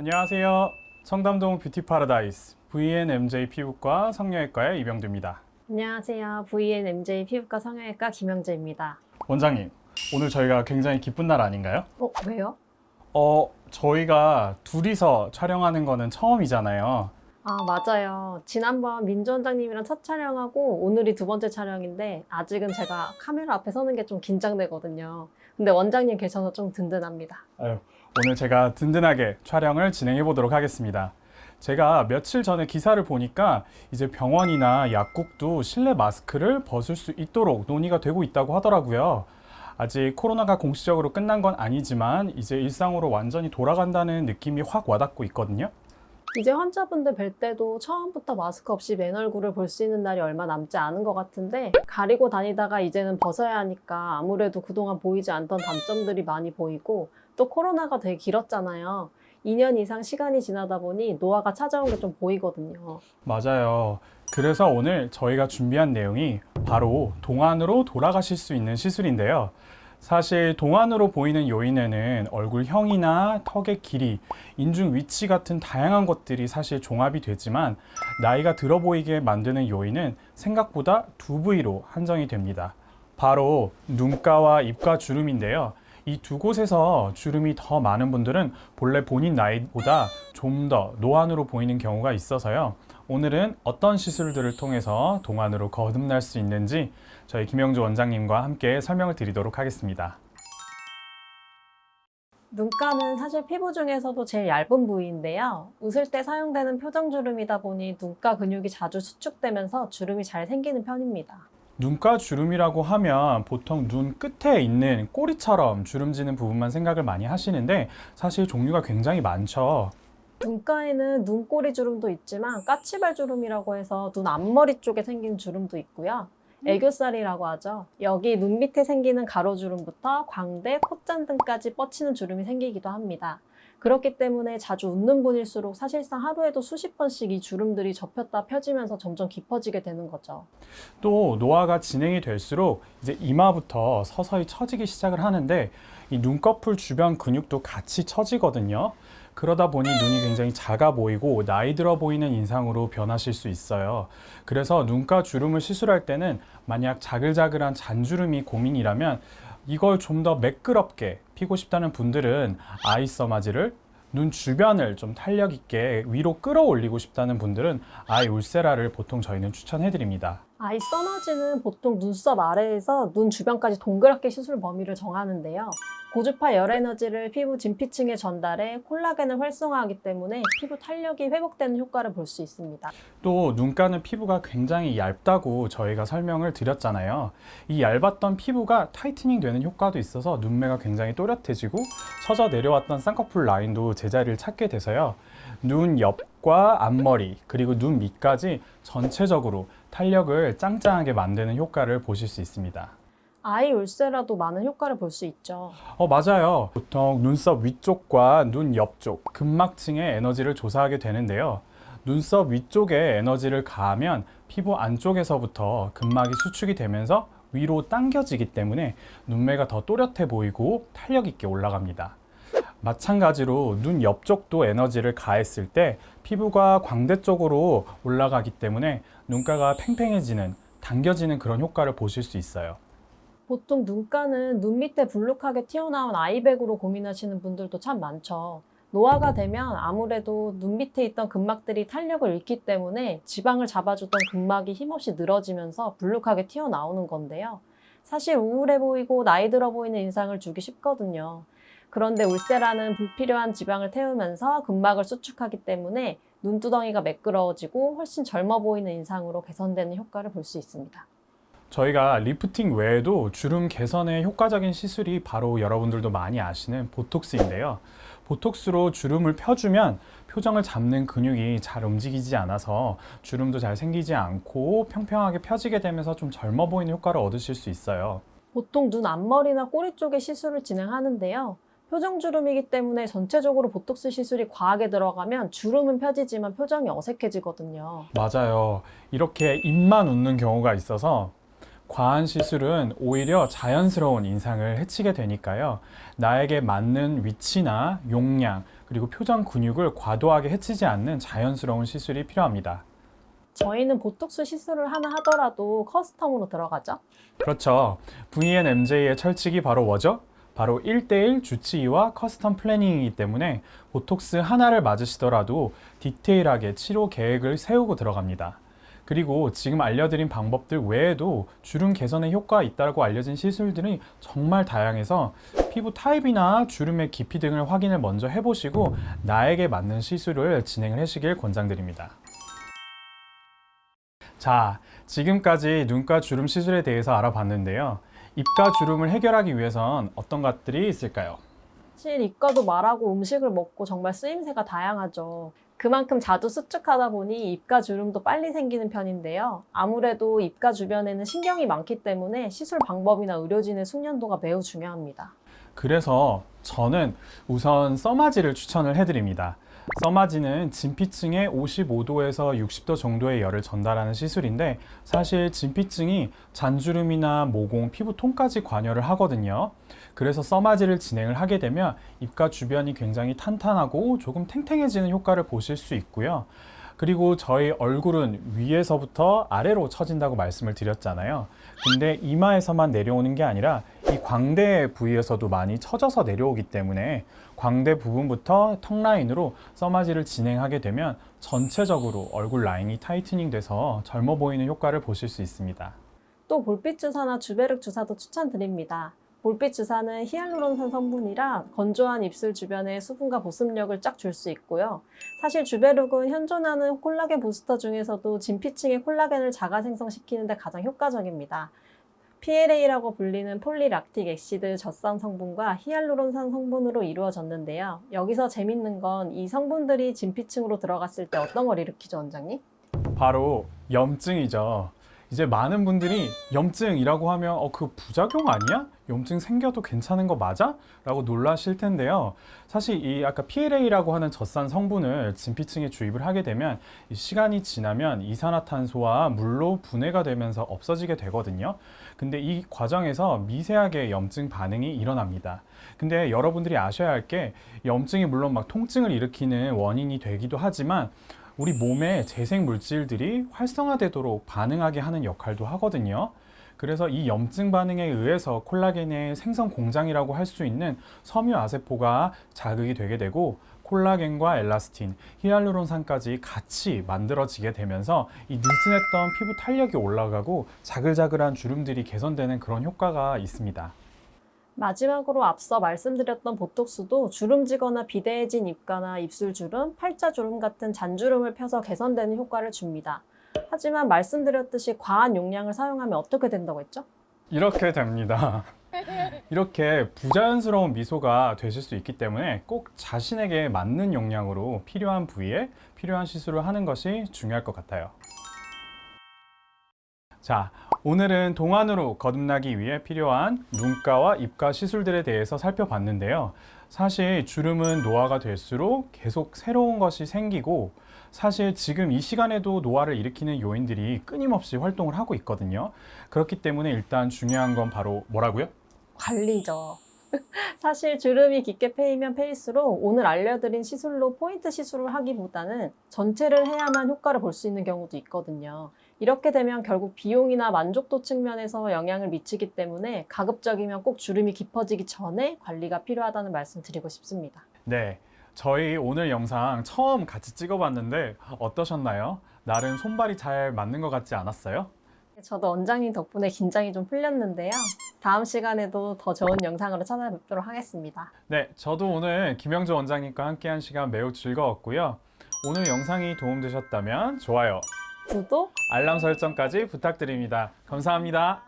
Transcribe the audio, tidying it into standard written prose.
안녕하세요. 청담동 뷰티 파라다이스 VNMJ 피부과 성형외과의 이병두입니다. 안녕하세요. VNMJ 피부과 성형외과 김영재입니다. 원장님, 오늘 저희가 굉장히 기쁜 날 아닌가요? 왜요? 저희가 둘이서 촬영하는 거는 처음이잖아요. 아, 맞아요. 지난번 민주 원장님이랑 첫 촬영하고 오늘이 두 번째 촬영인데 아직은 제가 카메라 앞에 서는 게 좀 긴장되거든요. 근데 원장님 계셔서 좀 든든합니다. 오늘 제가 든든하게 촬영을 진행해 보도록 하겠습니다. 제가 며칠 전에 기사를 보니까 이제 병원이나 약국도 실내 마스크를 벗을 수 있도록 논의가 되고 있다고 하더라고요. 아직 코로나가 공식적으로 끝난 건 아니지만 이제 일상으로 완전히 돌아간다는 느낌이 확 와닿고 있거든요. 이제 환자분들 뵐 때도 처음부터 마스크 없이 맨 얼굴을 볼 수 있는 날이 얼마 남지 않은 것 같은데 가리고 다니다가 이제는 벗어야 하니까 아무래도 그동안 보이지 않던 단점들이 많이 보이고 또 코로나가 되게 길었잖아요. 2년 이상 시간이 지나다 보니 노화가 찾아온 게 좀 보이거든요. 맞아요. 그래서 오늘 저희가 준비한 내용이 바로 동안으로 돌아가실 수 있는 시술인데요. 사실 동안으로 보이는 요인에는 얼굴형이나 턱의 길이, 인중 위치 같은 다양한 것들이 사실 종합이 되지만 나이가 들어 보이게 만드는 요인은 생각보다 두 부위로 한정이 됩니다. 바로 눈가와 입가 주름인데요. 이 두 곳에서 주름이 더 많은 분들은 본래 본인 나이보다 좀 더 노안으로 보이는 경우가 있어서요. 오늘은 어떤 시술들을 통해서 동안으로 거듭날 수 있는지 저희 김영주 원장님과 함께 설명을 드리도록 하겠습니다. 눈가는 사실 피부 중에서도 제일 얇은 부위인데요. 웃을 때 사용되는 표정주름이다 보니 눈가 근육이 자주 수축되면서 주름이 잘 생기는 편입니다. 눈가 주름이라고 하면 보통 눈 끝에 있는 꼬리처럼 주름지는 부분만 생각을 많이 하시는데 사실 종류가 굉장히 많죠. 눈가에는 눈꼬리 주름도 있지만 까치발 주름이라고 해서 눈 앞머리 쪽에 생긴 주름도 있고요. 애교살이라고 하죠. 여기 눈 밑에 생기는 가로주름부터 광대, 콧잔등까지 뻗치는 주름이 생기기도 합니다. 그렇기 때문에 자주 웃는 분일수록 사실상 하루에도 수십 번씩 이 주름들이 접혔다 펴지면서 점점 깊어지게 되는 거죠. 또 노화가 진행이 될수록 이제 이마부터 서서히 처지기 시작을 하는데 이 눈꺼풀 주변 근육도 같이 처지거든요. 그러다 보니 눈이 굉장히 작아 보이고 나이 들어 보이는 인상으로 변하실 수 있어요. 그래서 눈가 주름을 시술할 때는 만약 자글자글한 잔주름이 고민이라면 이걸 좀 더 매끄럽게 피고 싶다는 분들은 아이서마지를, 눈 주변을 좀 탄력 있게 위로 끌어올리고 싶다는 분들은 아이 울세라를 보통 저희는 추천해 드립니다. 아이 써마지는 보통 눈썹 아래에서 눈 주변까지 동그랗게 시술 범위를 정하는데요. 고주파 열 에너지를 피부 진피층에 전달해 콜라겐을 활성화하기 때문에 피부 탄력이 회복되는 효과를 볼 수 있습니다. 또 눈가는 피부가 굉장히 얇다고 저희가 설명을 드렸잖아요. 이 얇았던 피부가 타이트닝 되는 효과도 있어서 눈매가 굉장히 또렷해지고 처져 내려왔던 쌍꺼풀 라인도 제자리를 찾게 돼서요. 눈 옆과 앞머리 그리고 눈 밑까지 전체적으로 탄력을 짱짱하게 만드는 효과를 보실 수 있습니다. 아이 울세라도 많은 효과를 볼 수 있죠. 맞아요. 보통 눈썹 위쪽과 눈 옆쪽 근막층의 에너지를 조사하게 되는데요. 눈썹 위쪽에 에너지를 가하면 피부 안쪽에서부터 근막이 수축이 되면서 위로 당겨지기 때문에 눈매가 더 또렷해 보이고 탄력 있게 올라갑니다. 마찬가지로 눈 옆쪽도 에너지를 가했을 때 피부가 광대 쪽으로 올라가기 때문에 눈가가 팽팽해지는, 당겨지는 그런 효과를 보실 수 있어요. 보통 눈가는 눈 밑에 불룩하게 튀어나온 아이백으로 고민하시는 분들도 참 많죠. 노화가 되면 아무래도 눈 밑에 있던 근막들이 탄력을 잃기 때문에 지방을 잡아주던 근막이 힘없이 늘어지면서 불룩하게 튀어나오는 건데요. 사실 우울해 보이고 나이 들어 보이는 인상을 주기 쉽거든요. 그런데 울세라는 불필요한 지방을 태우면서 근막을 수축하기 때문에 눈두덩이가 매끄러워지고 훨씬 젊어 보이는 인상으로 개선되는 효과를 볼 수 있습니다. 저희가 리프팅 외에도 주름 개선에 효과적인 시술이 바로 여러분들도 많이 아시는 보톡스인데요. 보톡스로 주름을 펴주면 표정을 잡는 근육이 잘 움직이지 않아서 주름도 잘 생기지 않고 평평하게 펴지게 되면서 좀 젊어 보이는 효과를 얻으실 수 있어요. 보통 눈 앞머리나 꼬리 쪽에 시술을 진행하는데요. 표정 주름이기 때문에 전체적으로 보톡스 시술이 과하게 들어가면 주름은 펴지지만 표정이 어색해지거든요. 맞아요. 이렇게 입만 웃는 경우가 있어서 과한 시술은 오히려 자연스러운 인상을 해치게 되니까요. 나에게 맞는 위치나 용량, 그리고 표정 근육을 과도하게 해치지 않는 자연스러운 시술이 필요합니다. 저희는 보톡스 시술을 하나 하더라도 커스텀으로 들어가죠. 그렇죠. VNMJ의 철칙이 바로 뭐죠? 바로 1대1 주치의와 커스텀 플래닝이기 때문에 보톡스 하나를 맞으시더라도 디테일하게 치료 계획을 세우고 들어갑니다. 그리고 지금 알려드린 방법들 외에도 주름 개선에 효과가 있다고 알려진 시술들이 정말 다양해서 피부 타입이나 주름의 깊이 등을 확인을 먼저 해보시고 나에게 맞는 시술을 진행을 하시길 권장드립니다. 자, 지금까지 눈가 주름 시술에 대해서 알아봤는데요. 입가 주름을 해결하기 위해선 어떤 것들이 있을까요? 사실 이과도 말하고 음식을 먹고 정말 쓰임새가 다양하죠. 그만큼 자주 수축하다 보니 입가 주름도 빨리 생기는 편인데요. 아무래도 입가 주변에는 신경이 많기 때문에 시술 방법이나 의료진의 숙련도가 매우 중요합니다. 그래서 저는 우선 써마지를 추천을 해드립니다. 써마지는 진피층에 55도에서 60도 정도의 열을 전달하는 시술인데 사실 진피층이 잔주름이나 모공, 피부톤까지 관여를 하거든요. 그래서 써마지를 진행을 하게 되면 입가 주변이 굉장히 탄탄하고 조금 탱탱해지는 효과를 보실 수 있고요. 그리고 저희 얼굴은 위에서부터 아래로 처진다고 말씀을 드렸잖아요. 근데 이마에서만 내려오는 게 아니라 이 광대 부위에서도 많이 처져서 내려오기 때문에 광대 부분부터 턱 라인으로 써마지를 진행하게 되면 전체적으로 얼굴 라인이 타이트닝 돼서 젊어 보이는 효과를 보실 수 있습니다. 또 볼빛 주사나 주베륵 주사도 추천드립니다. 볼빛 주사는 히알루론산 성분이라 건조한 입술 주변에 수분과 보습력을 쫙 줄 수 있고요. 사실 주베륵은 현존하는 콜라겐 부스터 중에서도 진피층의 콜라겐을 자가 생성시키는 데 가장 효과적입니다. PLA라고 불리는 폴리락틱 액시드 젖산 성분과 히알루론산 성분으로 이루어졌는데요. 여기서 재밌는 건 이 성분들이 진피층으로 들어갔을 때 어떤 걸 일으키죠, 원장님? 바로 염증이죠. 이제 많은 분들이 염증이라고 하면 그 부작용 아니야? 염증 생겨도 괜찮은 거 맞아? 라고 놀라실 텐데요. 사실 이 아까 PLA라고 하는 젖산 성분을 진피층에 주입을 하게 되면 이 시간이 지나면 이산화탄소와 물로 분해가 되면서 없어지게 되거든요. 근데 이 과정에서 미세하게 염증 반응이 일어납니다. 근데 여러분들이 아셔야 할 게 염증이 물론 막 통증을 일으키는 원인이 되기도 하지만 우리 몸의 재생 물질들이 활성화되도록 반응하게 하는 역할도 하거든요. 그래서 이 염증 반응에 의해서 콜라겐의 생성 공장이라고 할 수 있는 섬유아세포가 자극이 되게 되고 콜라겐과 엘라스틴, 히알루론산까지 같이 만들어지게 되면서 이 느슨했던 피부 탄력이 올라가고 자글자글한 주름들이 개선되는 그런 효과가 있습니다. 마지막으로 앞서 말씀드렸던 보톡스도 주름지거나 비대해진 입가나 입술주름, 팔자주름 같은 잔주름을 펴서 개선되는 효과를 줍니다. 하지만 말씀드렸듯이 과한 용량을 사용하면 어떻게 된다고 했죠? 이렇게 됩니다. 이렇게 부자연스러운 미소가 되실 수 있기 때문에 꼭 자신에게 맞는 용량으로 필요한 부위에 필요한 시술을 하는 것이 중요할 것 같아요. 자, 오늘은 동안으로 거듭나기 위해 필요한 눈가와 입가 시술들에 대해서 살펴봤는데요. 사실 주름은 노화가 될수록 계속 새로운 것이 생기고 사실 지금 이 시간에도 노화를 일으키는 요인들이 끊임없이 활동을 하고 있거든요. 그렇기 때문에 일단 중요한 건 바로 뭐라고요? 관리죠. 사실 주름이 깊게 패이면 패일수록 오늘 알려드린 시술로 포인트 시술을 하기보다는 전체를 해야만 효과를 볼 수 있는 경우도 있거든요. 이렇게 되면 결국 비용이나 만족도 측면에서 영향을 미치기 때문에 가급적이면 꼭 주름이 깊어지기 전에 관리가 필요하다는 말씀 드리고 싶습니다. 네, 저희 오늘 영상 처음 같이 찍어봤는데 어떠셨나요? 나름 손발이 잘 맞는 것 같지 않았어요? 저도 원장님 덕분에 긴장이 좀 풀렸는데요. 다음 시간에도 더 좋은 영상으로 찾아뵙도록 하겠습니다. 네, 저도 오늘 김영주 원장님과 함께한 시간 매우 즐거웠고요. 오늘 영상이 도움되셨다면 좋아요, 구독, 알람 설정까지 부탁드립니다. 감사합니다.